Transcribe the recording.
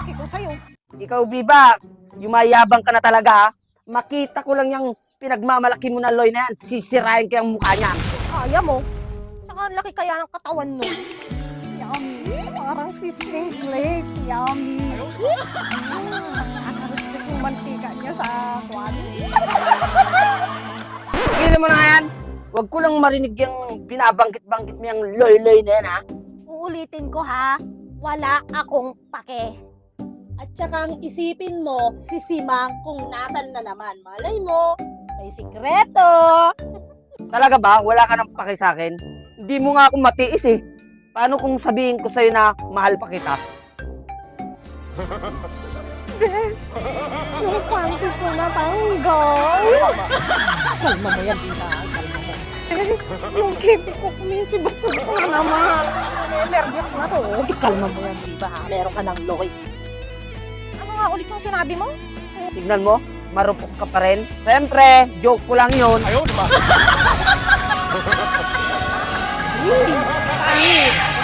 lalaki ko sa'yo. Ikaw, Biba, yumayabang ka na talaga, ha? Makita ko lang yung pinagmamalaki mo na Loy na yan, sisirain ko yung mukha niya. Kaya mo? Saka ang laki kaya ng katawan mo. Yummy! Parang sizzling flakes. Yummy! Nakakarinig yung mantika niya sa kwan. Tigilin mo na nga yan. Huwag ko lang marinig yung binabanggit-banggit mo yung Loy na yan, ha? Uulitin ko ha, wala akong pake. At saka ang isipin mo, si Simang kung nasan na naman. Malay mo, may sikreto. Talaga ba? Wala ka nang paki sa akin? Hindi mo nga ako matiis, eh. Paano kung sabihin ko sa'yo na mahal pa kita? Bes, yung panty ko natanggal. Kalma mo yan, Bina. Kalma mo. Yung kipi ko kumikibatog ko na naman. Nervous na to. Kalma mo yan, Bina. Meron ka ng Loy. Ano nga ulit yung sinabi mo? Tignan mo, marupok ka pa rin. Siyempre, joke ko lang yun. Pangit.